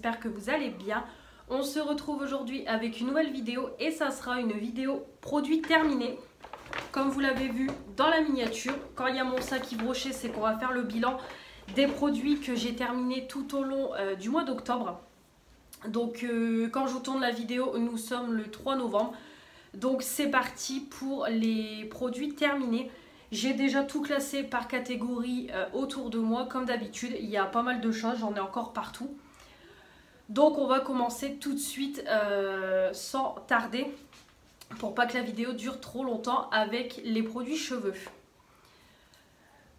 j'espère que vous allez bien. On se retrouve aujourd'hui avec une nouvelle vidéo et ça sera une vidéo produit terminé. Comme vous l'avez vu dans la miniature, quand il y a mon sac Yves Rocher, c'est qu'on va faire le bilan des produits que j'ai terminés tout au long du mois d'octobre. Donc quand je vous tourne la vidéo, nous sommes le 3 novembre. Donc c'est parti pour les produits terminés. J'ai déjà tout classé par catégorie autour de moi comme d'habitude. Il y a pas mal de choses, j'en ai encore partout. Donc on va commencer tout de suite sans tarder pour pas que la vidéo dure trop longtemps avec les produits cheveux.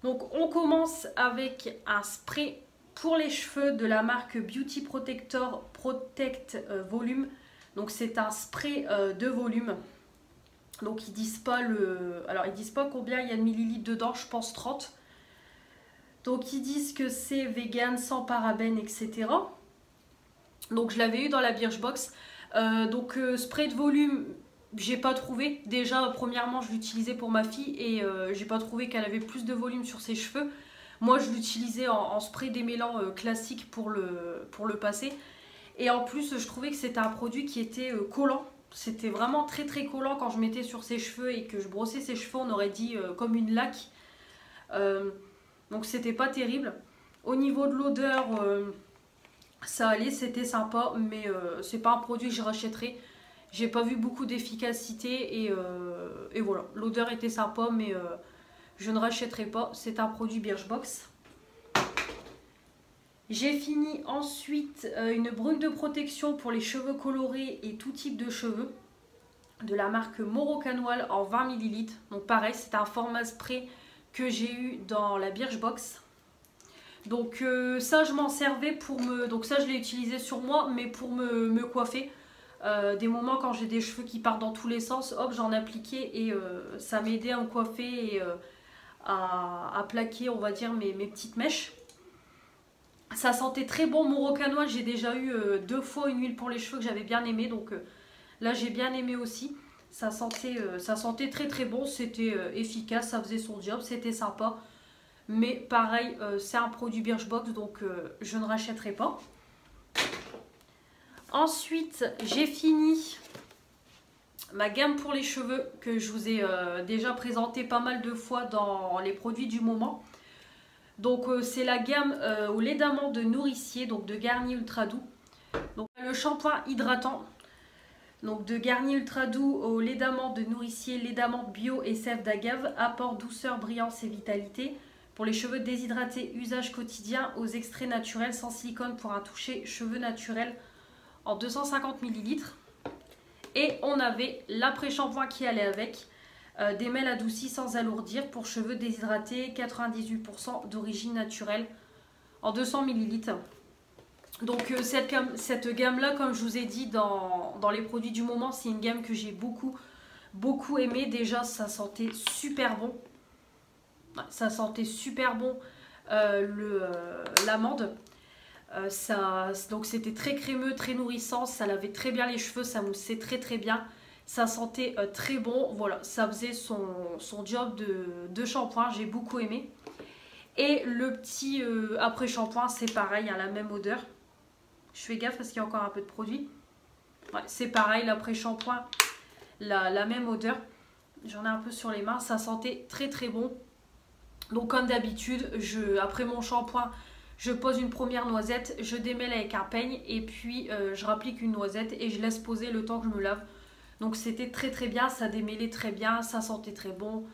Donc on commence avec un spray pour les cheveux de la marque Beauty Protector Protect Volume. Donc c'est un spray de volume. Donc ils disent pas ils disent pas combien il y a de millilitres dedans, je pense 30. Donc ils disent que c'est vegan, sans parabènes, etc. Donc je l'avais eu dans la Birchbox. Spray de volume, j'ai pas trouvé. Déjà premièrement je l'utilisais pour ma fille et j'ai pas trouvé qu'elle avait plus de volume sur ses cheveux. Moi je l'utilisais en spray démêlant classique pour le passer. Et en plus je trouvais que c'était un produit qui était collant. C'était vraiment très très collant quand je mettais sur ses cheveux et que je brossais ses cheveux, on aurait dit comme une laque. Donc c'était pas terrible. Au niveau de l'odeur, ça allait, c'était sympa, mais c'est pas un produit que je rachèterai. J'ai pas vu beaucoup d'efficacité et voilà. L'odeur était sympa, mais je ne rachèterai pas. C'est un produit Birchbox. J'ai fini ensuite une brune de protection pour les cheveux colorés et tout type de cheveux de la marque Morocanoil en 20 ml. Donc pareil, c'est un format spray que j'ai eu dans la Birchbox. Donc ça je m'en servais pour me... Donc ça je l'ai utilisé sur moi, mais pour me coiffer. Des moments quand j'ai des cheveux qui partent dans tous les sens, hop j'en appliquais et ça m'aidait à me coiffer et à plaquer on va dire mes petites mèches. Ça sentait très bon Morocanoil, j'ai déjà eu 2 fois une huile pour les cheveux que j'avais bien aimé, donc là j'ai bien aimé aussi. Ça sentait très très bon, c'était efficace, ça faisait son job, c'était sympa. Mais pareil, c'est un produit Birchbox, donc je ne rachèterai pas. Ensuite, j'ai fini ma gamme pour les cheveux que je vous ai déjà présenté pas mal de fois dans les produits du moment. Donc c'est la gamme au lait d'amande de Nourricier, donc de Garnier Ultra Doux. Donc le shampoing hydratant, donc de Garnier Ultra Doux au lait d'amande de Nourricier, lait d'amande bio et sève d'agave, apport douceur, brillance et vitalité. Pour les cheveux déshydratés, usage quotidien aux extraits naturels sans silicone pour un toucher cheveux naturel en 250 ml. Et on avait l'après-shampoing qui allait avec. Des mêles adoucis sans alourdir pour cheveux déshydratés, 98% d'origine naturelle en 200 ml. Donc cette gamme là, comme je vous ai dit dans les produits du moment, c'est une gamme que j'ai beaucoup aimé. Déjà ça sentait super bon. Ça sentait super bon l'amande. Donc c'était très crémeux, très nourrissant, ça lavait très bien les cheveux, ça moussait très très bien. Ça sentait très bon, voilà, ça faisait son job de shampoing, j'ai beaucoup aimé. Et le petit après-shampoing, c'est pareil, hein, la même odeur. Je fais gaffe parce qu'il y a encore un peu de produit. Ouais, c'est pareil, l'après-shampoing, la même odeur. J'en ai un peu sur les mains, ça sentait très très bon. Donc comme d'habitude, après mon shampoing, je pose une première noisette, je démêle avec un peigne et puis je rapplique une noisette et je laisse poser le temps que je me lave. Donc c'était très très bien, ça démêlait très bien, ça sentait très bon.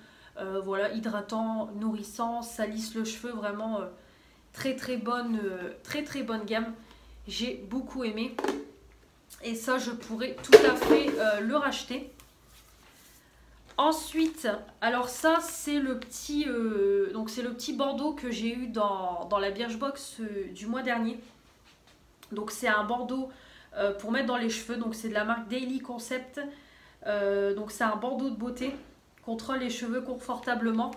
Voilà, hydratant, nourrissant, ça lisse le cheveu, vraiment très bonne gamme. J'ai beaucoup aimé. Et ça, je pourrais tout à fait le racheter. Ensuite, alors ça c'est le petit bandeau que j'ai eu dans la Birchbox du mois dernier. Donc c'est un bandeau pour mettre dans les cheveux, donc c'est de la marque Daily Concept. Donc c'est un bandeau de beauté, contrôle les cheveux confortablement.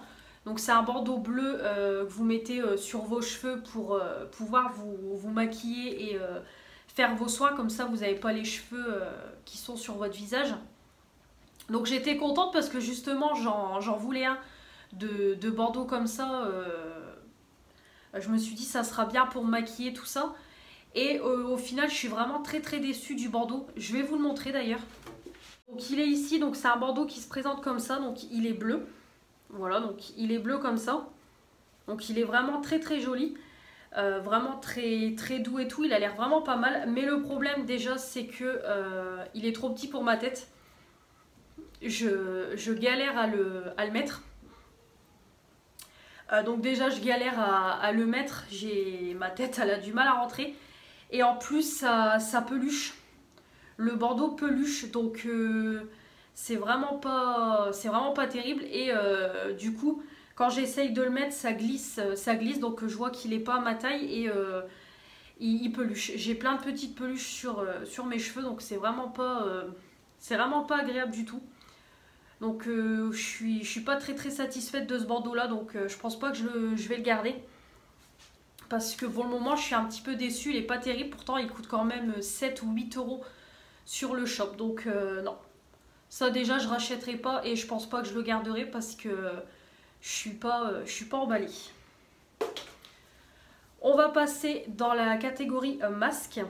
Donc c'est un bandeau bleu que vous mettez sur vos cheveux pour pouvoir vous maquiller et faire vos soins, comme ça vous n'avez pas les cheveux qui sont sur votre visage. Donc j'étais contente parce que justement j'en voulais un de bandeau comme ça. Je me suis dit ça sera bien pour me maquiller tout ça. Et au final, je suis vraiment très déçue du bandeau. Je vais vous le montrer d'ailleurs. Donc il est ici, donc c'est un bandeau qui se présente comme ça, donc il est bleu. Voilà, donc il est bleu comme ça. Donc il est vraiment très joli. Vraiment très doux et tout, il a l'air vraiment pas mal. Mais le problème déjà, c'est que il est trop petit pour ma tête. Je galère à le mettre. Donc déjà je galère à le mettre, ma tête elle a du mal à rentrer. Et en plus ça peluche. Le bandeau peluche, donc c'est vraiment pas terrible. Et du coup quand j'essaye de le mettre ça glisse. Donc je vois qu'il est pas à ma taille et il peluche. J'ai plein de petites peluches sur mes cheveux, donc c'est vraiment pas agréable du tout. Donc je suis pas très satisfaite de ce bandeau là, donc je pense pas que je vais le garder. Parce que pour le moment je suis un petit peu déçue, il est pas terrible, pourtant il coûte quand même 7 ou 8 euros sur le shop. Donc non, ça déjà je rachèterai pas et je pense pas que je le garderai parce que je suis pas emballée. On va passer dans la catégorie masque.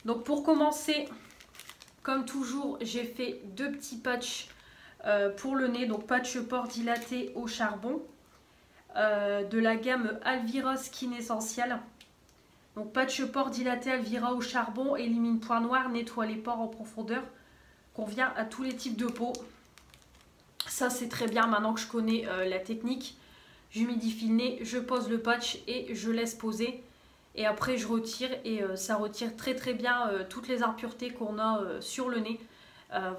Donc pour commencer, comme toujours, j'ai fait 2 petits patchs pour le nez. Donc patch port dilaté au charbon de la gamme Alvira Skin Essential. Donc patch port dilaté Alvira au charbon, élimine points noirs, nettoie les pores en profondeur. Convient à tous les types de peau. Ça c'est très bien maintenant que je connais la technique. J'humidifie le nez, je pose le patch et je laisse poser. Et après je retire et ça retire très bien toutes les impuretés qu'on a sur le nez.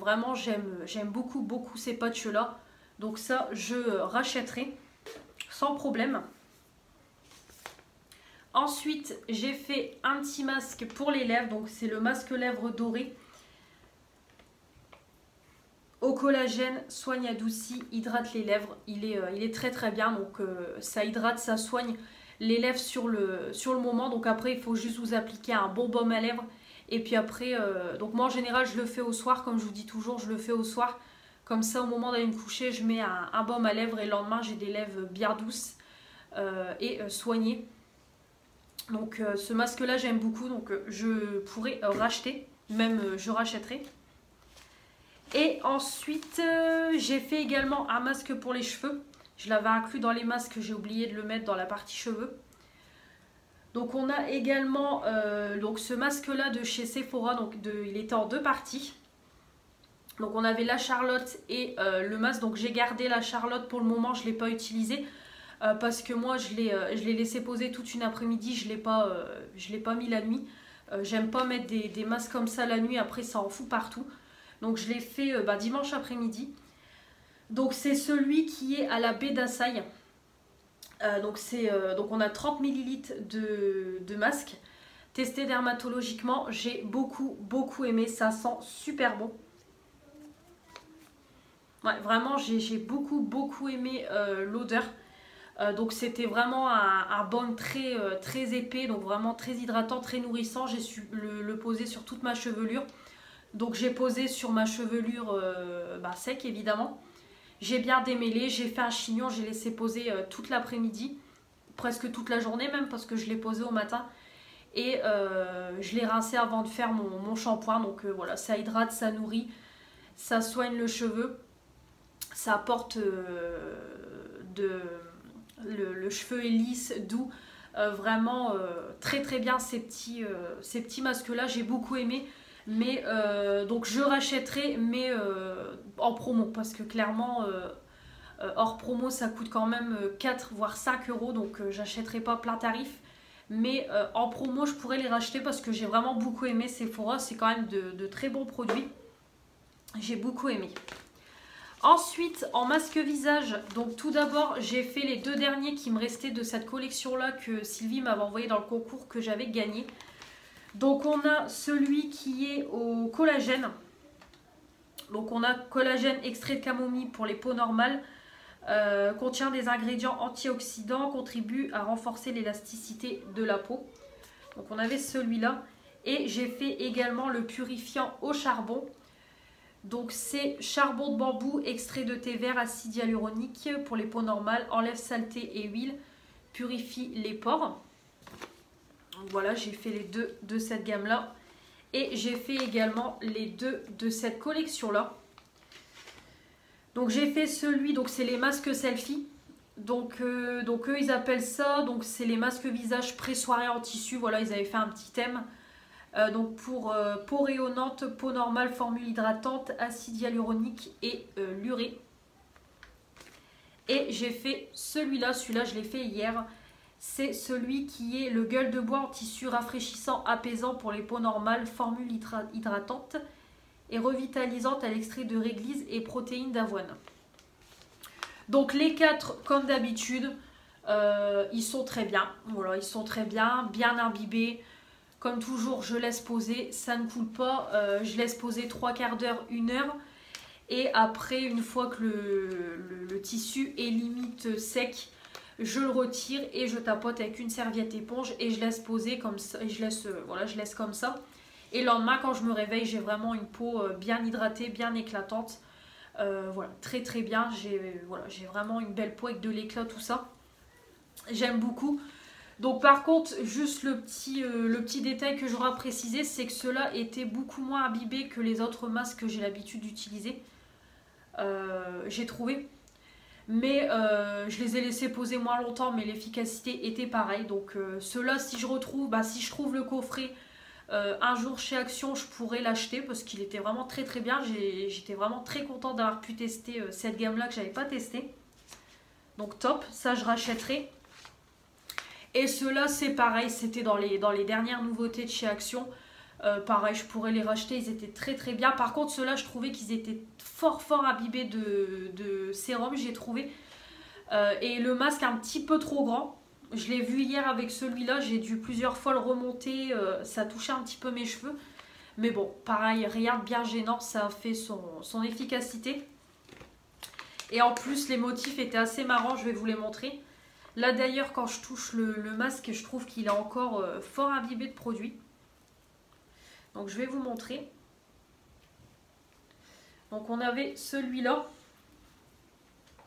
Vraiment j'aime beaucoup ces patchs là. Donc ça je rachèterai sans problème. Ensuite j'ai fait un petit masque pour les lèvres. Donc c'est le masque lèvres doré. Au collagène, soigne, adoucit, hydrate les lèvres. Il est très bien. Donc ça hydrate, ça soigne les lèvres sur le moment. Donc après il faut juste vous appliquer un bon baume à lèvres. Et puis après, donc moi en général je le fais au soir, comme je vous dis toujours, je le fais au soir. Comme ça au moment d'aller me coucher, je mets un baume à lèvres et le lendemain j'ai des lèvres bien douces et soignées. Donc ce masque là j'aime beaucoup, donc je pourrais racheter, même je rachèterai. Et ensuite j'ai fait également un masque pour les cheveux. Je l'avais inclus dans les masques, j'ai oublié de le mettre dans la partie cheveux. Donc on a également donc ce masque là de chez Sephora, donc il était en 2 parties. Donc on avait la Charlotte et le masque, donc j'ai gardé la Charlotte pour le moment, je ne l'ai pas utilisée. Parce que moi je l'ai laissé poser toute une après-midi, je l'ai pas mis la nuit. J'aime pas mettre des masques comme ça la nuit, après ça en fout partout. Donc je l'ai fait dimanche après-midi. Donc c'est celui qui est à la baie d'Assaï. Donc on a 30 ml de masque. Testé dermatologiquement, j'ai beaucoup aimé, ça sent super bon. Ouais, vraiment j'ai beaucoup aimé l'odeur. Donc c'était vraiment un baume très épais, donc vraiment très hydratant, très nourrissant. J'ai su le poser sur toute ma chevelure. Donc j'ai posé sur ma chevelure sec évidemment. J'ai bien démêlé, j'ai fait un chignon, j'ai laissé poser toute l'après-midi, presque toute la journée même parce que je l'ai posé au matin. Et je l'ai rincé avant de faire mon shampoing. Donc voilà, ça hydrate, ça nourrit, ça soigne le cheveu. Ça apporte le cheveu est lisse, doux. Vraiment très bien ces petits masques là, j'ai beaucoup aimé. Mais donc je rachèterai, mais en promo, parce que clairement hors promo ça coûte quand même 4 voire 5 euros, donc j'achèterai pas plein tarif. Mais en promo je pourrais les racheter parce que j'ai vraiment beaucoup aimé Sephora, c'est quand même de très bons produits. J'ai beaucoup aimé. Ensuite en masque visage, donc tout d'abord j'ai fait les 2 derniers qui me restaient de cette collection là que Sylvie m'avait envoyé dans le concours que j'avais gagné. Donc on a celui qui est au collagène. Donc on a collagène extrait de camomille pour les peaux normales. Contient des ingrédients antioxydants, contribue à renforcer l'élasticité de la peau. Donc on avait celui-là. Et j'ai fait également le purifiant au charbon. Donc c'est charbon de bambou, extrait de thé vert, acide hyaluronique pour les peaux normales. Enlève saleté et huile, purifie les pores. Voilà, j'ai fait les deux de cette gamme-là. Et j'ai fait également les deux de cette collection-là. Donc j'ai fait celui, donc c'est les masques selfie. Donc eux ils appellent ça, donc c'est les masques visage pré-soirée en tissu. Voilà, ils avaient fait un petit thème. Donc pour peau rayonnante, peau normale, formule hydratante, acide hyaluronique et lurée. Et j'ai fait celui-là je l'ai fait hier. C'est celui qui est le gueule de bois en tissu rafraîchissant, apaisant pour les peaux normales, formule hydratante et revitalisante à l'extrait de réglisse et protéines d'avoine. Donc les 4, comme d'habitude, ils sont très bien. Voilà, ils sont très bien, bien imbibés. Comme toujours, je laisse poser, ça ne coule pas. Je laisse poser 3/4 d'heure, 1 heure. Et après, une fois que le tissu est limite sec, je le retire et je tapote avec une serviette éponge et je laisse poser comme ça. Et je laisse comme ça. Et le lendemain, quand je me réveille, j'ai vraiment une peau bien hydratée, bien éclatante. Voilà, très très bien. J'ai vraiment une belle peau avec de l'éclat, tout ça. J'aime beaucoup. Donc par contre, juste le petit détail que j'aurais précisé, c'est que ceux-là étaient beaucoup moins imbibés que les autres masques que j'ai l'habitude d'utiliser. J'ai trouvé. Mais je les ai laissés poser moins longtemps, mais l'efficacité était pareille. Donc ceux-là, si je trouve le coffret un jour chez Action, je pourrais l'acheter parce qu'il était vraiment très très bien. J'étais vraiment très contente d'avoir pu tester cette gamme-là que je n'avais pas testée. Donc top, ça je rachèterai. Et ceux-là, c'est pareil, c'était dans les dernières nouveautés de chez Action. Pareil, je pourrais les racheter, ils étaient très très bien. Par contre, ceux-là, je trouvais qu'ils étaient fort imbibés de sérum, j'ai trouvé. Et le masque un petit peu trop grand. Je l'ai vu hier avec celui-là, j'ai dû plusieurs fois le remonter. Ça touchait un petit peu mes cheveux. Mais bon, pareil, rien de bien gênant, ça a fait son efficacité. Et en plus, les motifs étaient assez marrants, je vais vous les montrer. Là d'ailleurs, quand je touche le masque, je trouve qu'il est encore fort imbibé de produit. Donc je vais vous montrer. Donc on avait celui-là.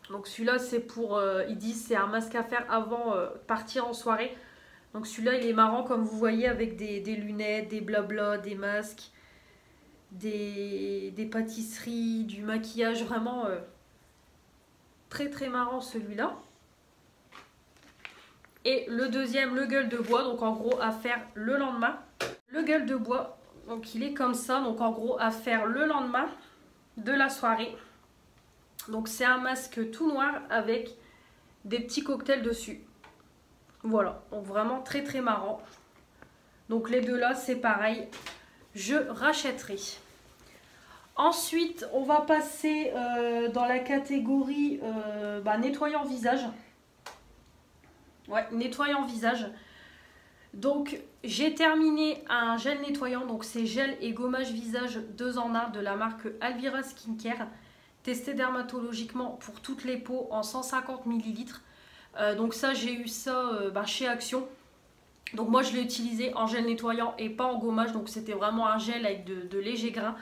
Donc celui-là c'est pour, ils disent c'est un masque à faire avant partir en soirée. Donc celui-là il est marrant comme vous voyez avec des lunettes, des blabla, des masques, des pâtisseries, du maquillage. Vraiment très très marrant celui-là. Et le deuxième, le gueule de bois, donc en gros à faire le lendemain. Le gueule de bois, donc il est comme ça, donc en gros à faire le lendemain de la soirée. Donc c'est un masque tout noir avec des petits cocktails dessus. Voilà, donc vraiment très très marrant. Donc les deux là c'est pareil, je rachèterai. Ensuite on va passer dans la catégorie nettoyant visage. Ouais, nettoyant visage. Donc j'ai terminé un gel nettoyant, donc c'est gel et gommage visage 2 en 1 de la marque Alvira Skincare, testé dermatologiquement pour toutes les peaux en 150 ml. Donc ça j'ai eu ça chez Action. Donc moi je l'ai utilisé en gel nettoyant et pas en gommage, donc c'était vraiment un gel avec de légers grains.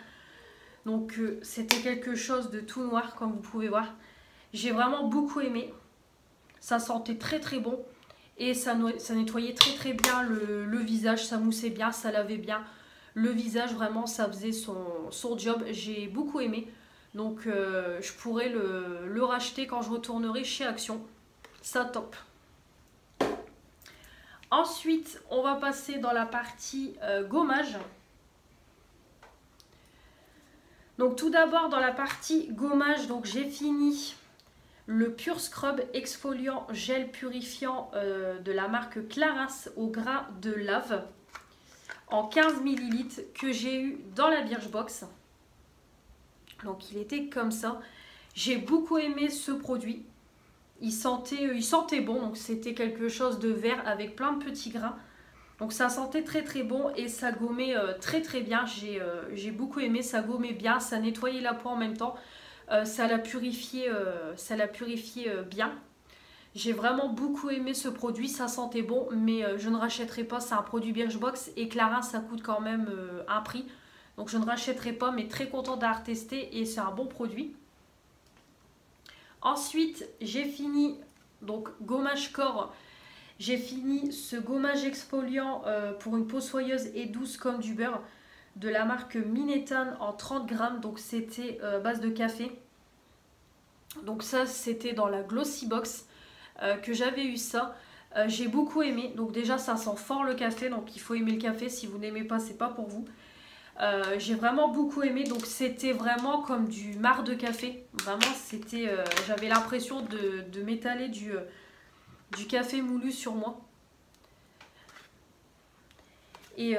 Donc c'était quelque chose de tout noir comme vous pouvez voir. J'ai vraiment beaucoup aimé, ça sentait très très bon. Et ça nettoyait très très bien le visage, ça moussait bien, ça lavait bien. Le visage, vraiment, ça faisait son job. J'ai beaucoup aimé. Donc, je pourrais le racheter quand je retournerai chez Action. Ça, top. Ensuite, on va passer dans la partie gommage. Donc, tout d'abord, dans la partie gommage, donc j'ai fini le Pure Scrub exfoliant gel purifiant de la marque Clarins au grain de lave en 15 ml que j'ai eu dans la Birchbox. Donc il était comme ça. J'ai beaucoup aimé ce produit. Il sentait bon, donc c'était quelque chose de vert avec plein de petits grains. Donc ça sentait très très bon et ça gommait très très bien. J'ai beaucoup aimé, ça gommait bien, ça nettoyait la peau en même temps. Ça l'a purifié bien. J'ai vraiment beaucoup aimé ce produit, ça sentait bon, mais je ne rachèterai pas. C'est un produit Birchbox et Clarins, ça coûte quand même un prix. Donc je ne rachèterai pas, mais très contente d'avoir testé et c'est un bon produit. Ensuite, j'ai fini donc gommage corps J'ai fini ce gommage exfoliant pour une peau soyeuse et douce comme du beurre de la marque Minettan en 30 grammes. Donc c'était base de café. Donc ça c'était dans la Glossy Box que j'avais eu ça. J'ai beaucoup aimé. Donc déjà ça sent fort le café. Donc il faut aimer le café. Si vous n'aimez pas, c'est pas pour vous. J'ai vraiment beaucoup aimé. Donc c'était vraiment comme du marc de café. Vraiment c'était... j'avais l'impression de m'étaler du café moulu sur moi. Et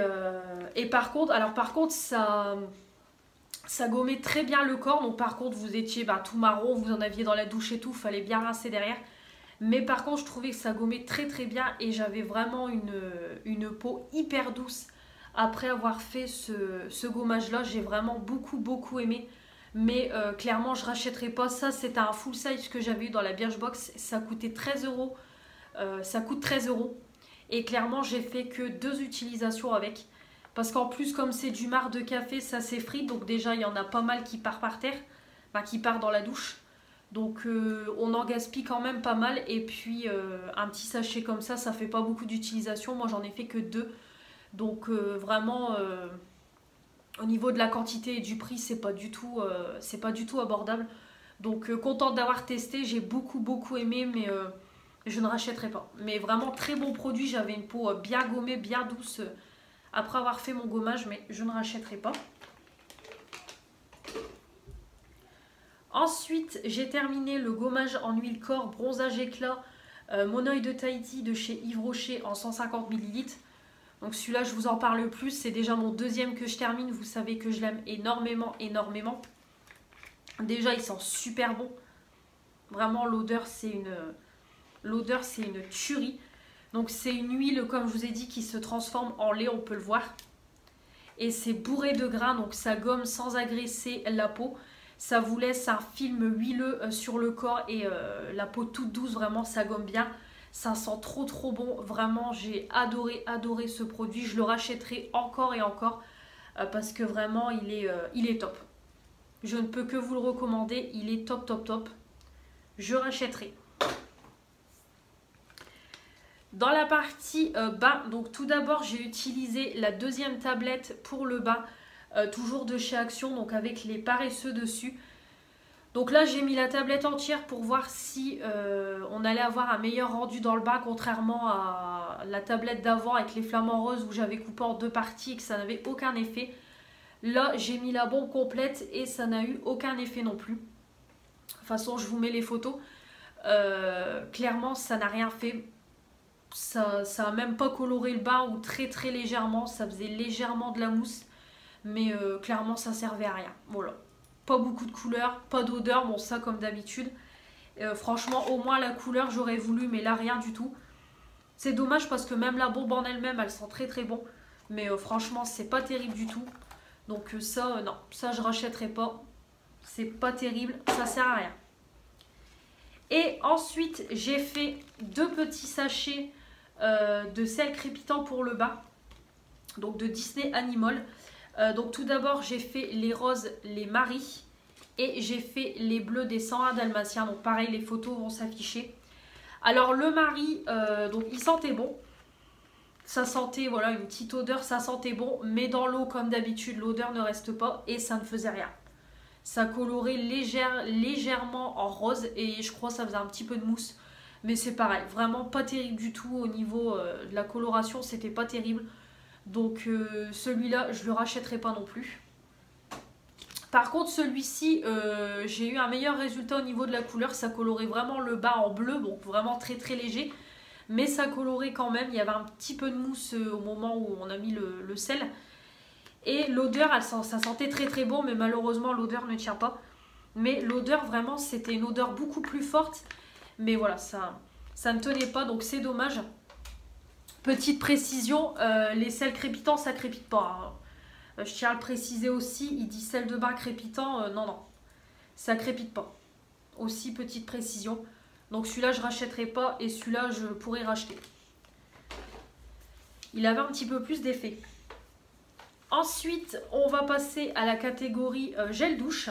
par contre, ça gommait très bien le corps. Donc par contre, vous étiez tout marron, vous en aviez dans la douche et tout, fallait bien rincer derrière. Mais par contre, je trouvais que ça gommait très très bien et j'avais vraiment une peau hyper douce. Après avoir fait ce gommage-là, j'ai vraiment beaucoup aimé. Mais clairement, je rachèterai pas ça. C'était un full size que j'avais eu dans la Birchbox. Ça coûtait 13 €. Ça coûte 13 €. Et clairement, j'ai fait que 2 utilisations avec. Parce qu'en plus, comme c'est du marc de café, ça s'effrite. Donc déjà, il y en a pas mal qui part par terre. Enfin, qui part dans la douche. Donc on en gaspille quand même pas mal. Et puis un petit sachet comme ça fait pas beaucoup d'utilisation. Moi, j'en ai fait que 2. Donc vraiment, au niveau de la quantité et du prix, c'est pas du tout abordable. Donc contente d'avoir testé. J'ai beaucoup aimé, mais... je ne rachèterai pas. Mais vraiment très bon produit. J'avais une peau bien gommée, bien douce après avoir fait mon gommage. Mais je ne rachèterai pas. Ensuite, j'ai terminé le gommage en huile corps bronzage éclat Mon Oeil de Tahiti de chez Yves Rocher en 150 ml. Donc celui-là, je vous en parle plus. C'est déjà mon deuxième que je termine. Vous savez que je l'aime énormément. Déjà, il sent super bon. Vraiment, l'odeur, c'est une tuerie. Donc c'est une huile, comme je vous ai dit, qui se transforme en lait, on peut le voir. Et c'est bourré de grains, donc ça gomme sans agresser la peau. Ça vous laisse un film huileux sur le corps et la peau toute douce, vraiment ça gomme bien. Ça sent trop bon, vraiment j'ai adoré ce produit. Je le rachèterai encore et encore parce que vraiment il est top. Je ne peux que vous le recommander, il est top. Je rachèterai. Dans la partie bain, donc tout d'abord j'ai utilisé la deuxième tablette pour le bain, toujours de chez Action, donc avec les paresseux dessus. Donc là j'ai mis la tablette entière pour voir si on allait avoir un meilleur rendu dans le bain, contrairement à la tablette d'avant avec les flamants roses où j'avais coupé en 2 parties et que ça n'avait aucun effet. Là j'ai mis la bombe complète et ça n'a eu aucun effet non plus. De toute façon je vous mets les photos. Clairement ça n'a rien fait. Ça a même pas coloré le bain ou très légèrement, ça faisait légèrement de la mousse, mais clairement ça servait à rien. Voilà, pas beaucoup de couleur, pas d'odeur, bon ça comme d'habitude. Franchement au moins la couleur j'aurais voulu, mais là rien du tout. C'est dommage parce que même la bombe en elle-même elle sent très bon, mais franchement c'est pas terrible du tout. Donc ça non, ça je rachèterai pas, c'est pas terrible, ça sert à rien. Et ensuite j'ai fait 2 petits sachets de sel crépitant pour le bain, donc de Disney Animal. Donc tout d'abord j'ai fait les roses, les maris, et j'ai fait les bleus des 101 dalmatiens. Donc pareil, les photos vont s'afficher. Alors le mari, donc il sentait bon, ça sentait voilà une petite odeur, ça sentait bon, mais dans l'eau comme d'habitude l'odeur ne reste pas et ça ne faisait rien. Ça colorait légèrement en rose et je crois que ça faisait un petit peu de mousse. Mais c'est pareil, vraiment pas terrible du tout au niveau de la coloration, c'était pas terrible. Donc celui-là, je le rachèterai pas non plus. Par contre, celui-ci, j'ai eu un meilleur résultat au niveau de la couleur. Ça colorait vraiment le bas en bleu, donc vraiment très léger. Mais ça colorait quand même, il y avait un petit peu de mousse au moment où on a mis le sel. Et l'odeur, ça sentait très bon, mais malheureusement l'odeur ne tient pas. Mais l'odeur, vraiment, c'était une odeur beaucoup plus forte. Mais voilà, ça ne tenait pas, donc c'est dommage. Petite précision, les sels crépitants, ça crépite pas. Hein. Je tiens à le préciser aussi, il dit sel de bain crépitant, non, ça crépite pas. Aussi, petite précision. Donc celui-là, je rachèterai pas et celui-là, je pourrais racheter. Il avait un petit peu plus d'effet. Ensuite, on va passer à la catégorie gel douche.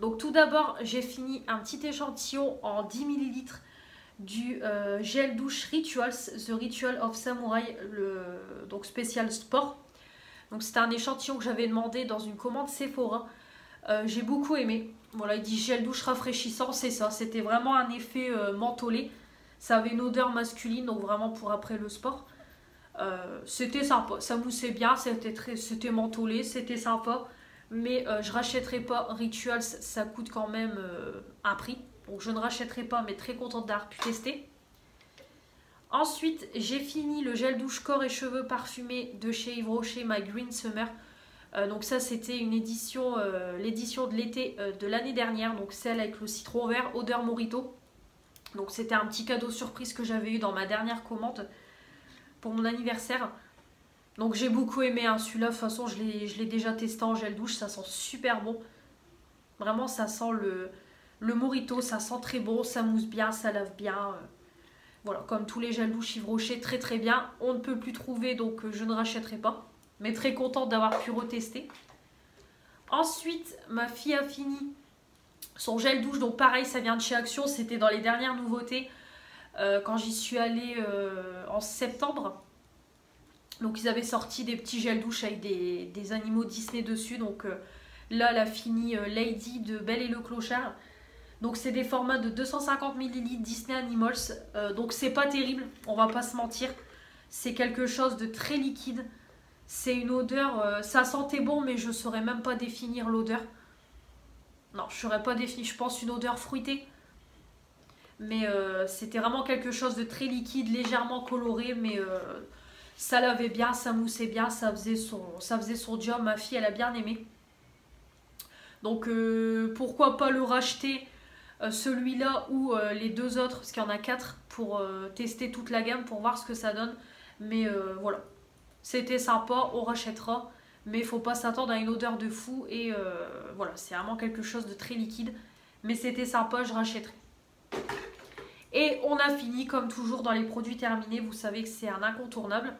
Donc tout d'abord, j'ai fini un petit échantillon en 10 ml du gel douche Rituals, The Ritual of Samurai, donc spécial sport. Donc c'était un échantillon que j'avais demandé dans une commande Sephora. J'ai beaucoup aimé. Voilà, il dit gel douche rafraîchissant, c'est ça. C'était vraiment un effet mentholé. Ça avait une odeur masculine, donc vraiment pour après le sport. C'était sympa, ça moussait bien, c'était mentholé, c'était sympa. Mais je rachèterai pas. Rituals, ça coûte quand même un prix. Donc je ne rachèterai pas, mais très contente d'avoir pu tester. Ensuite, j'ai fini le gel douche corps et cheveux parfumé de chez Yves Rocher, My Green Summer. Donc ça, c'était une édition, l'édition de l'été de l'année dernière. Donc celle avec le citron vert, odeur Morito. Donc c'était un petit cadeau surprise que j'avais eu dans ma dernière commande pour mon anniversaire. Donc j'ai beaucoup aimé hein, celui-là. De toute façon, je l'ai déjà testé en gel douche. Ça sent super bon. Vraiment, ça sent le Morito. Ça sent très bon. Ça mousse bien, ça lave bien. Voilà, comme tous les gels douche Yves Rocher, très très bien. On ne peut plus trouver, donc je ne rachèterai pas. Mais très contente d'avoir pu retester. Ensuite, ma fille a fini son gel douche. Donc pareil, ça vient de chez Action. C'était dans les dernières nouveautés quand j'y suis allée en septembre. Donc ils avaient sorti des petits gels douche avec des animaux Disney dessus. Donc là, elle a fini Lady de Belle et le Clochard. Donc c'est des formats de 250 ml Disney Animals. Donc c'est pas terrible, on va pas se mentir. C'est quelque chose de très liquide. C'est une odeur, ça sentait bon mais je saurais même pas définir l'odeur. Non, je saurais pas définir, je pense une odeur fruitée. Mais c'était vraiment quelque chose de très liquide, légèrement coloré. Mais ça lavait bien, ça moussait bien, ça faisait son job. Ma fille elle a bien aimé. Donc pourquoi pas le racheter celui-là ou les deux autres, parce qu'il y en a 4 pour tester toute la gamme, pour voir ce que ça donne. Mais voilà, c'était sympa, on rachètera. Mais il faut pas s'attendre à une odeur de fou. Et voilà, c'est vraiment quelque chose de très liquide. Mais c'était sympa, je rachèterai. Et on a fini, comme toujours dans les produits terminés, vous savez que c'est un incontournable.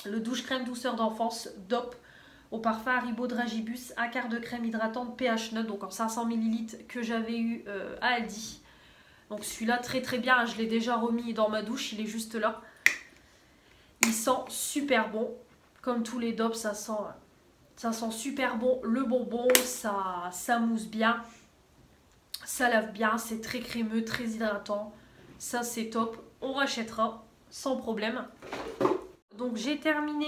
Le douche crème douceur d'enfance DOP au parfum Haribo Dragibus, un quart de crème hydratante pH neutre, donc en 500 ml que j'avais eu à Aldi. Donc celui-là très très bien, je l'ai déjà remis dans ma douche, il est juste là. Il sent super bon, comme tous les DOP, ça sent super bon. Le bonbon, ça mousse bien, ça lave bien, c'est très crémeux, très hydratant. Ça c'est top, on rachètera sans problème. Donc j'ai terminé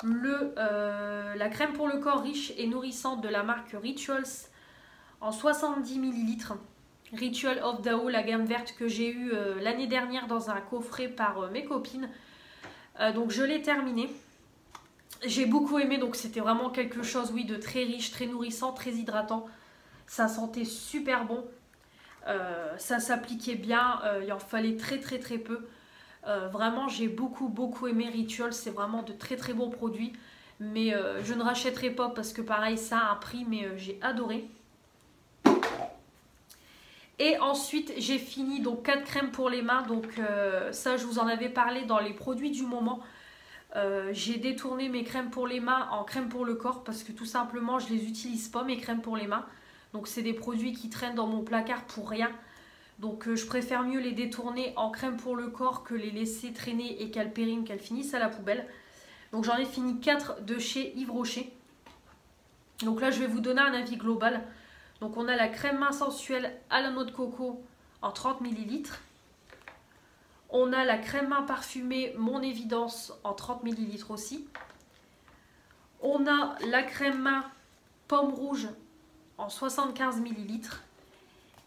la crème pour le corps riche et nourrissante de la marque Rituals en 70 ml. Ritual of Dao, la gamme verte que j'ai eue l'année dernière dans un coffret par mes copines. Donc je l'ai terminé. J'ai beaucoup aimé, donc c'était vraiment quelque chose oui, de très riche, très nourrissant, très hydratant. Ça sentait super bon. Ça s'appliquait bien, il en fallait très très très peu. Vraiment j'ai beaucoup aimé Ritual, c'est vraiment de très très bons produits, mais je ne rachèterai pas parce que pareil ça a un prix, mais j'ai adoré. Et ensuite j'ai fini donc 4 crèmes pour les mains, donc ça je vous en avais parlé dans les produits du moment. J'ai détourné mes crèmes pour les mains en crème pour le corps parce que tout simplement je les utilise pas mes crèmes pour les mains, donc c'est des produits qui traînent dans mon placard pour rien. Donc je préfère mieux les détourner en crème pour le corps que les laisser traîner et qu'elles périment, qu'elles finissent à la poubelle. Donc j'en ai fini 4 de chez Yves Rocher. Donc là je vais vous donner un avis global. Donc on a la crème main sensuelle à la noix de coco en 30 ml. On a la crème main parfumée Mon Évidence en 30 ml aussi. On a la crème main pomme rouge en 75 ml.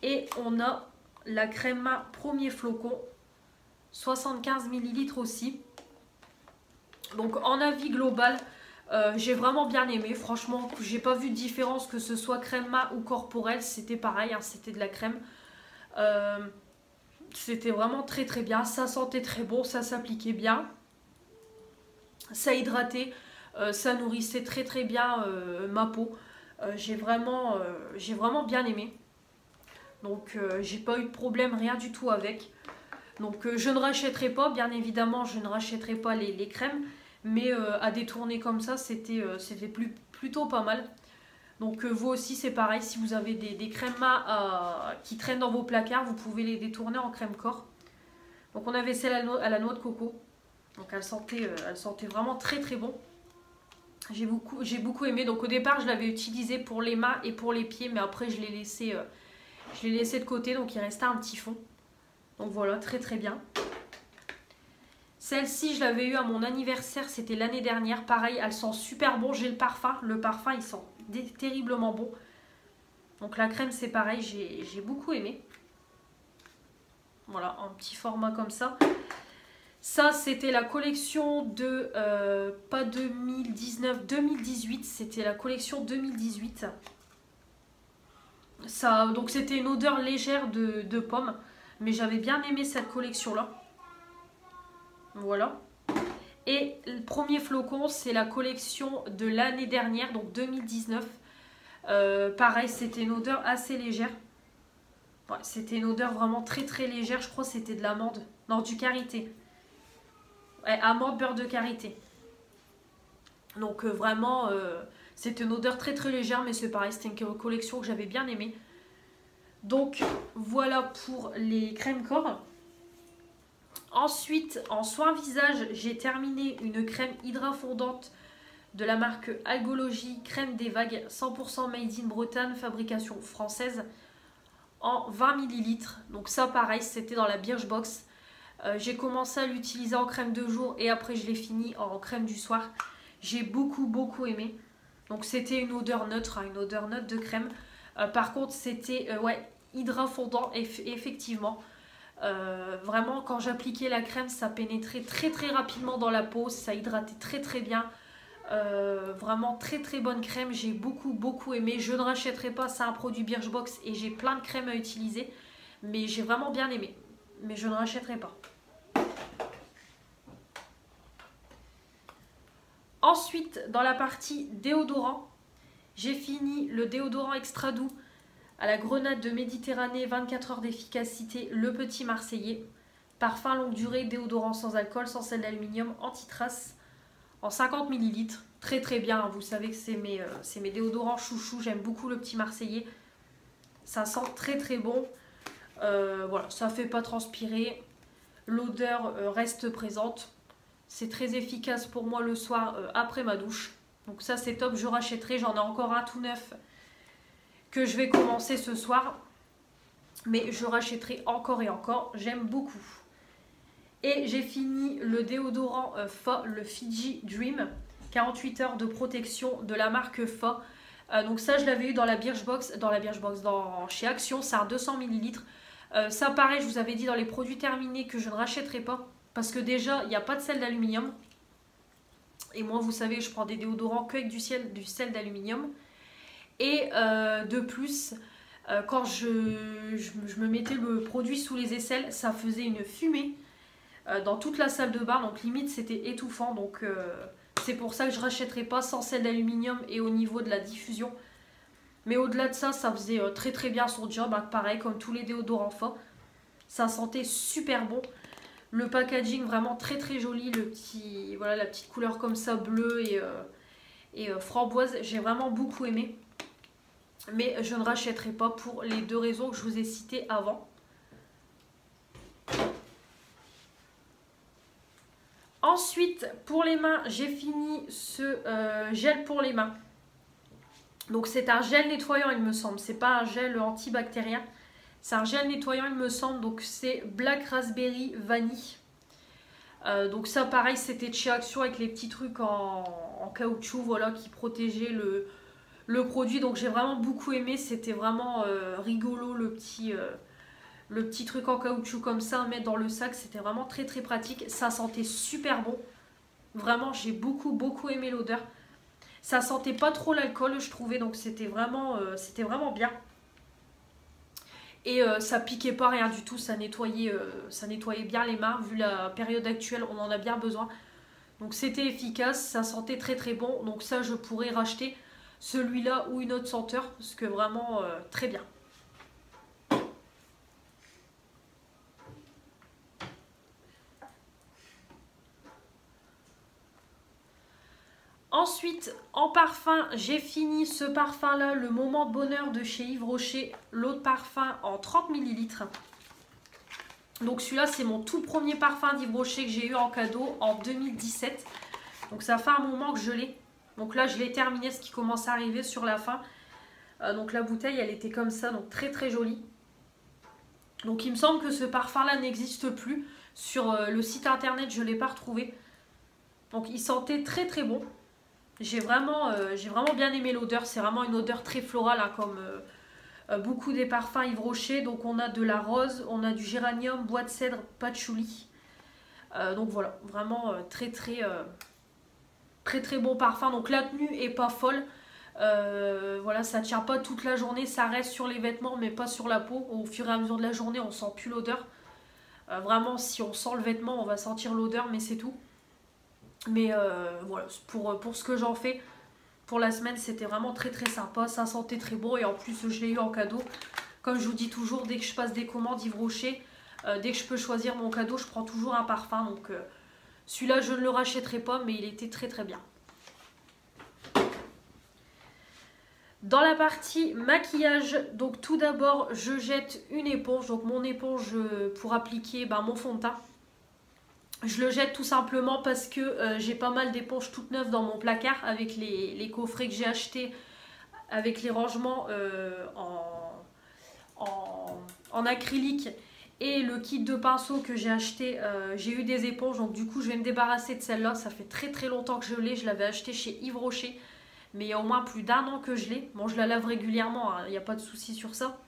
Et on a la crème main Premier Flocon, 75 ml aussi. Donc en avis global, j'ai vraiment bien aimé. Franchement, j'ai pas vu de différence que ce soit crème main ou corporelle. C'était pareil, hein, c'était de la crème. C'était vraiment très très bien. Ça sentait très bon, ça s'appliquait bien. Ça hydratait, ça nourrissait très très bien ma peau. J'ai vraiment bien aimé. Donc j'ai pas eu de problème, rien du tout avec. Donc je ne rachèterai pas, bien évidemment je ne rachèterai pas les crèmes. Mais à détourner comme ça, c'était plutôt pas mal. Donc vous aussi c'est pareil, si vous avez des crèmes qui traînent dans vos placards, vous pouvez les détourner en crème corps. Donc on avait celle à la noix de coco. Donc elle sentait vraiment très très bon. J'ai beaucoup aimé. Donc au départ je l'avais utilisée pour les mains et pour les pieds, mais après je l'ai laissé de côté, donc il restait un petit fond. Donc voilà, très très bien. Celle-ci je l'avais eu à mon anniversaire, c'était l'année dernière. Pareil, elle sent super bon. J'ai le parfum il sent terriblement bon. Donc la crème c'est pareil, j'ai beaucoup aimé. Voilà, un petit format comme ça. Ça c'était la collection de, pas 2019, 2018. C'était la collection 2018. Ça, donc c'était une odeur légère de pomme. Mais j'avais bien aimé cette collection là. Voilà. Et le premier flocon c'est la collection de l'année dernière, donc 2019. Pareil, c'était une odeur assez légère. Ouais, c'était une odeur vraiment très très légère. Je crois que c'était de l'amande. Non, du karité. Ouais, amande, beurre de karité. Donc vraiment, c'était une odeur très très légère. Mais c'est pareil, c'était une collection que j'avais bien aimée. Donc voilà pour les crèmes corps. Ensuite, en soin visage, j'ai terminé une crème hydrafondante de la marque Algologie, crème des vagues, 100% made in Bretagne, fabrication française, en 20 ml. Donc ça pareil, c'était dans la Birchbox. J'ai commencé à l'utiliser en crème de jour et après je l'ai fini en crème du soir. J'ai beaucoup aimé. Donc c'était une odeur neutre, hein, une odeur neutre de crème. Par contre c'était ouais, hydrafondant effectivement. Vraiment quand j'appliquais la crème ça pénétrait très rapidement dans la peau, ça hydratait très bien. Vraiment très bonne crème, j'ai beaucoup aimé. Je ne rachèterai pas, c'est un produit Birchbox et j'ai plein de crèmes à utiliser, mais j'ai vraiment bien aimé, mais je ne rachèterai pas. Ensuite dans la partie déodorant, j'ai fini le déodorant extra doux à la grenade de Méditerranée, 24 heures d'efficacité, le petit marseillais, parfum longue durée, déodorant sans alcool, sans sel d'aluminium, anti-trace, en 50 ml. Très bien, vous savez que c'est mes déodorants chouchou, j'aime beaucoup le petit marseillais. Ça sent très bon. Voilà, ça fait pas transpirer. L'odeur reste présente. C'est très efficace pour moi le soir après ma douche. Donc ça c'est top, je rachèterai. J'en ai encore un tout neuf que je vais commencer ce soir. Mais je rachèterai encore et encore, j'aime beaucoup. Et j'ai fini le déodorant Fa, le Fiji Dream, 48 heures de protection de la marque Fa. Donc ça je l'avais eu dans la Birchbox, chez Action, c'est un 200 ml. Ça pareil, je vous avais dit dans les produits terminés que je ne rachèterai pas. Parce que déjà, il n'y a pas de sel d'aluminium. Et moi, vous savez, je prends des déodorants qu'avec du sel d'aluminium. Et de plus, quand je me mettais le produit sous les aisselles, ça faisait une fumée dans toute la salle de bain. Donc limite, c'était étouffant. Donc c'est pour ça que je ne rachèterai pas sans sel d'aluminium et au niveau de la diffusion. Mais au-delà de ça, ça faisait très bien son job. Hein, pareil, comme tous les déodorants forts. Ça sentait super bon. Le packaging vraiment très joli, voilà, la petite couleur comme ça, bleu et framboise, j'ai vraiment beaucoup aimé. Mais je ne rachèterai pas pour les deux raisons que je vous ai citées avant. Ensuite, pour les mains, j'ai fini ce gel pour les mains. Donc c'est un gel nettoyant il me semble, c'est pas un gel antibactérien. C'est un gel nettoyant il me semble, donc c'est Black Raspberry Vanille. Donc ça pareil c'était de chez Action avec les petits trucs en caoutchouc voilà, qui protégeaient le produit. Donc j'ai vraiment beaucoup aimé, c'était vraiment rigolo le petit truc en caoutchouc comme ça à mettre dans le sac. C'était vraiment très pratique, ça sentait super bon. Vraiment j'ai beaucoup aimé l'odeur. Ça sentait pas trop l'alcool je trouvais, donc c'était vraiment bien. Et ça piquait pas rien du tout, ça nettoyait bien les mains. Vu la période actuelle, on en a bien besoin. Donc c'était efficace, ça sentait très bon. Donc ça, je pourrais racheter celui-là ou une autre senteur, parce que vraiment très bien. Ensuite, en parfum, j'ai fini ce parfum-là, le Moment de Bonheur de chez Yves Rocher, l'eau de parfum en 30 ml. Donc celui-là, c'est mon tout premier parfum d'Yves Rocher que j'ai eu en cadeau en 2017. Donc ça fait un moment que je l'ai. Donc là, je l'ai terminé, ce qui commence à arriver sur la fin. Donc la bouteille, elle était comme ça, donc très très jolie. Donc il me semble que ce parfum-là n'existe plus. Sur le site internet, je ne l'ai pas retrouvé. Donc il sentait très très bon. J'ai vraiment bien aimé l'odeur. C'est vraiment une odeur très florale, hein, comme beaucoup des parfums Yves Rocher. Donc on a de la rose, on a du géranium, bois de cèdre, patchouli. Donc voilà, vraiment très bon parfum. Donc la tenue est pas folle. Voilà, ça tient pas toute la journée, ça reste sur les vêtements mais pas sur la peau. Au fur et à mesure de la journée, on sent plus l'odeur. Vraiment, si on sent le vêtement, on va sentir l'odeur, mais c'est tout. Mais voilà, pour ce que j'en fais pour la semaine, c'était vraiment très sympa. Ça sentait très bon et en plus, je l'ai eu en cadeau. Comme je vous dis toujours, dès que je passe des commandes Yves Rocher, dès que je peux choisir mon cadeau, je prends toujours un parfum. Donc celui-là, je ne le rachèterai pas, mais il était très bien. Dans la partie maquillage, donc tout d'abord, je jette une éponge. Donc mon éponge pour appliquer mon fond de teint. Je le jette tout simplement parce que j'ai pas mal d'éponges toutes neuves dans mon placard avec les coffrets que j'ai achetés avec les rangements en acrylique et le kit de pinceau que j'ai acheté. J'ai eu des éponges, donc du coup je vais me débarrasser de celle-là. Ça fait très longtemps que je l'ai. Je l'avais acheté chez Yves Rocher, mais il y a au moins plus d'1 an que je l'ai. Bon, je la lave régulièrement, il n'y a pas de souci sur ça.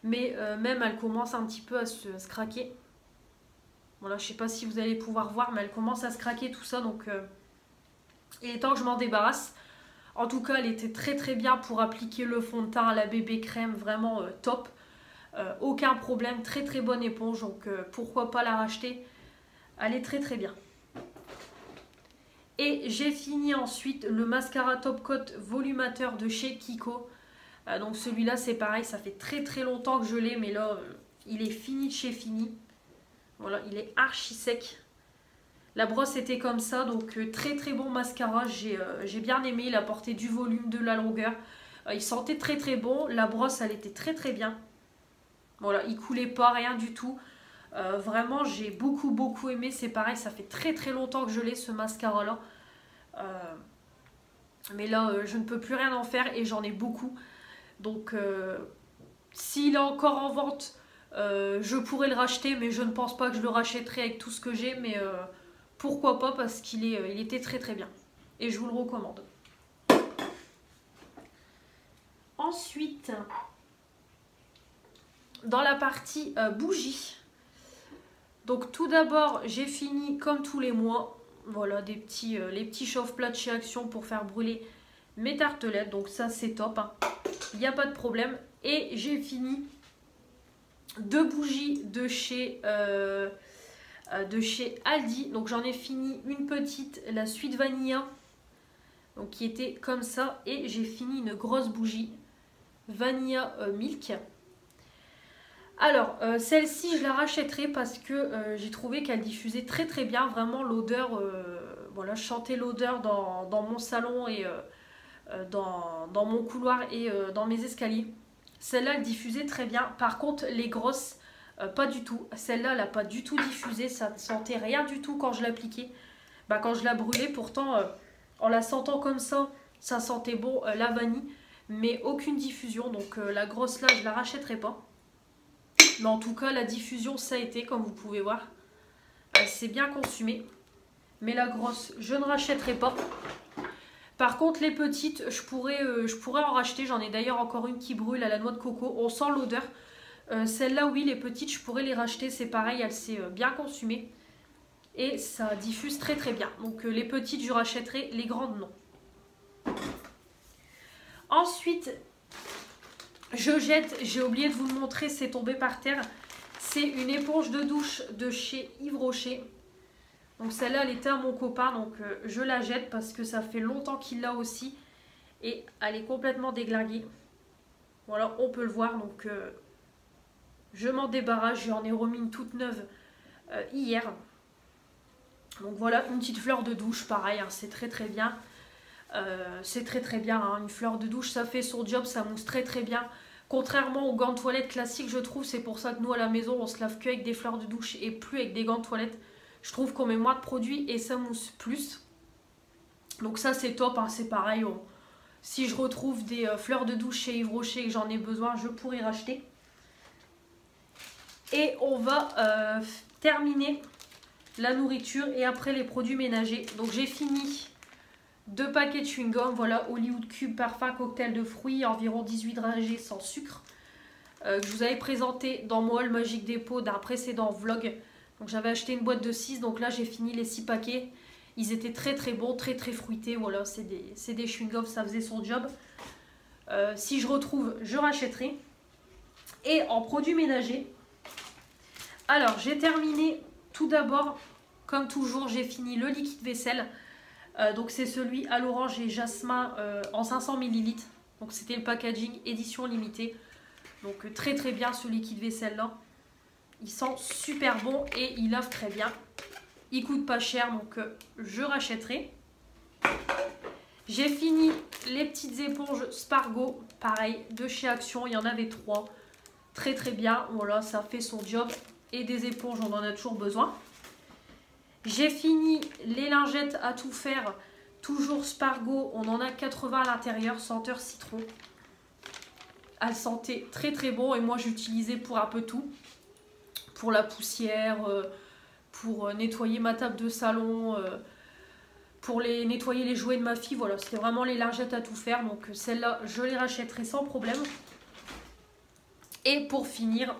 Mais même elle commence un petit peu à se craquer. Voilà, je sais pas si vous allez pouvoir voir, mais elle commence à se craquer tout ça, donc il est temps que je m'en débarrasse. En tout cas, elle était très bien pour appliquer le fond de teint à la bébé crème, vraiment top. Aucun problème, très bonne éponge, donc pourquoi pas la racheter. Elle est très bien. Et j'ai fini ensuite le mascara Top Coat volumateur de chez Kiko. Donc celui-là, c'est pareil, ça fait très longtemps que je l'ai, mais là, il est fini de chez fini. Voilà, il est archi sec. La brosse était comme ça, donc très bon mascara. J'ai bien aimé, il apportait du volume, de la longueur. Il sentait très bon. La brosse, elle était très bien. Voilà, il coulait pas, rien du tout. Vraiment, j'ai beaucoup aimé. C'est pareil, ça fait très longtemps que je l'ai, ce mascara-là. Mais là, je ne peux plus rien en faire et j'en ai beaucoup. Donc, s'il est encore en vente... je pourrais le racheter, mais je ne pense pas que je le rachèterai avec tout ce que j'ai, mais pourquoi pas, parce qu'il était très bien et je vous le recommande. Ensuite, dans la partie bougies, donc tout d'abord j'ai fini comme tous les mois, voilà, les petits chauffe-plats de chez Action pour faire brûler mes tartelettes, donc ça c'est top, hein. Il n'y a pas de problème. Et j'ai fini 2 bougies de chez Aldi. Donc j'en ai fini une petite, la Suite Vanilla, donc qui était comme ça. Et j'ai fini une grosse bougie Vanilla Milk. Alors celle-ci je la rachèterai parce que j'ai trouvé qu'elle diffusait très bien. Vraiment l'odeur, voilà, je sentais l'odeur dans mon salon et dans mon couloir et dans mes escaliers. Celle-là elle diffusait très bien. Par contre les grosses, pas du tout. Celle-là, elle n'a pas du tout diffusé. Ça ne sentait rien du tout quand je l'appliquais. Quand je la brûlais, pourtant, en la sentant comme ça, ça sentait bon la vanille. Mais aucune diffusion. Donc la grosse là, je ne la rachèterai pas. Mais en tout cas, la diffusion, ça a été, comme vous pouvez voir. Elle s'est bien consumée. Mais la grosse, je ne rachèterai pas. Par contre, les petites, je pourrais en racheter. J'en ai d'ailleurs encore une qui brûle à la noix de coco. On sent l'odeur. Celle-là, oui, les petites, je pourrais les racheter. C'est pareil, elle s'est bien consumée. Et ça diffuse très bien. Donc les petites, je rachèterai. Les grandes, non. Ensuite, je jette. J'ai oublié de vous le montrer, c'est tombé par terre. C'est une éponge de douche de chez Yves Rocher. Donc celle-là, elle était à mon copain. Donc je la jette parce que ça fait longtemps qu'il l'a aussi. Et elle est complètement déglinguée. Voilà, on peut le voir. Donc... je m'en débarrasse, j'en ai remis une toute neuve hier. Donc voilà, une petite fleur de douche, pareil, hein, c'est très bien. C'est très très bien, hein. Une fleur de douche, ça fait son job, ça mousse très très bien. Contrairement aux gants de toilette classiques, je trouve, c'est pour ça que nous à la maison, on se lave que avec des fleurs de douche et plus avec des gants de toilette. Je trouve qu'on met moins de produits et ça mousse plus. Donc ça c'est top, hein. C'est pareil, si je retrouve des fleurs de douche chez Yves Rocher et que j'en ai besoin, je pourrais racheter. Et on va terminer la nourriture et après les produits ménagers. Donc j'ai fini 2 paquets de chewing-gum, voilà, Hollywood Cube Parfum Cocktail de fruits, environ 18 dragées sans sucre, que je vous avais présenté dans mon haul Magique Dépôt d'un précédent vlog. Donc j'avais acheté une boîte de 6, donc là j'ai fini les 6 paquets. Ils étaient très très bons, très très fruités, voilà, c'est des chewing-gums, ça faisait son job. Si je retrouve, je rachèterai. Et en produits ménagers, alors j'ai terminé tout d'abord, comme toujours, j'ai fini le liquide vaisselle. Donc c'est celui à l'orange et jasmin en 500 ml. Donc c'était le packaging édition limitée. Donc très très bien ce liquide vaisselle là. Il sent super bon et il offre très bien. Il coûte pas cher donc je rachèterai. J'ai fini les petites éponges Spargo. Pareil de chez Action, il y en avait 3. Très très bien. Voilà, ça fait son job. Et des éponges, on en a toujours besoin. J'ai fini les lingettes à tout faire, toujours Spargo, on en a 80 à l'intérieur, senteur citron. Elles sentaient très très bon et moi j'utilisais pour un peu tout. Pour la poussière, pour nettoyer ma table de salon, pour nettoyer les jouets de ma fille. Voilà, c'était vraiment les lingettes à tout faire, donc celles-là je les rachèterai sans problème. Et pour finir...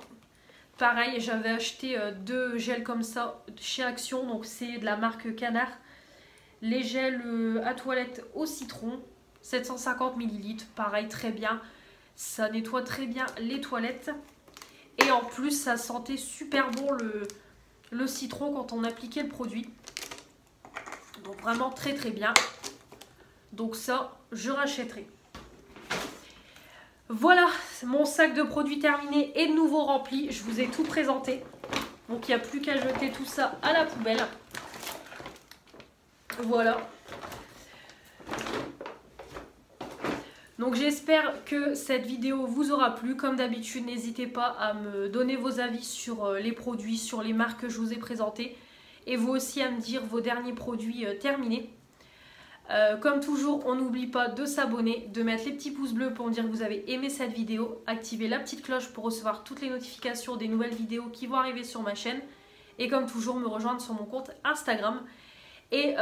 Pareil, j'avais acheté 2 gels comme ça chez Action, donc c'est de la marque Canard. Les gels à toilette au citron, 750 ml, pareil très bien. Ça nettoie très bien les toilettes. Et en plus, ça sentait super bon le citron quand on appliquait le produit. Donc vraiment très très bien. Donc ça, je rachèterai. Voilà, mon sac de produits terminé et de nouveau rempli. Je vous ai tout présenté. Donc il n'y a plus qu'à jeter tout ça à la poubelle. Voilà. Donc j'espère que cette vidéo vous aura plu. Comme d'habitude, n'hésitez pas à me donner vos avis sur les produits, sur les marques que je vous ai présentées. Et vous aussi à me dire vos derniers produits terminés. Comme toujours, on n'oublie pas de s'abonner, de mettre les petits pouces bleus pour me dire que vous avez aimé cette vidéo, activer la petite cloche pour recevoir toutes les notifications des nouvelles vidéos qui vont arriver sur ma chaîne et comme toujours me rejoindre sur mon compte Instagram. Et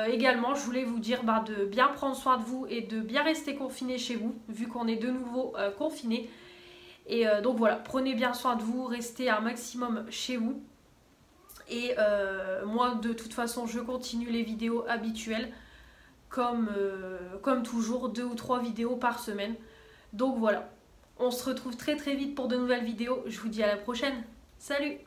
également, je voulais vous dire de bien prendre soin de vous et de bien rester confiné chez vous, vu qu'on est de nouveau confiné. Et donc voilà, prenez bien soin de vous, restez un maximum chez vous. Et moi, de toute façon, je continue les vidéos habituelles. Comme toujours, 2 ou 3 vidéos par semaine. Donc voilà, on se retrouve très très vite pour de nouvelles vidéos. Je vous dis à la prochaine. Salut!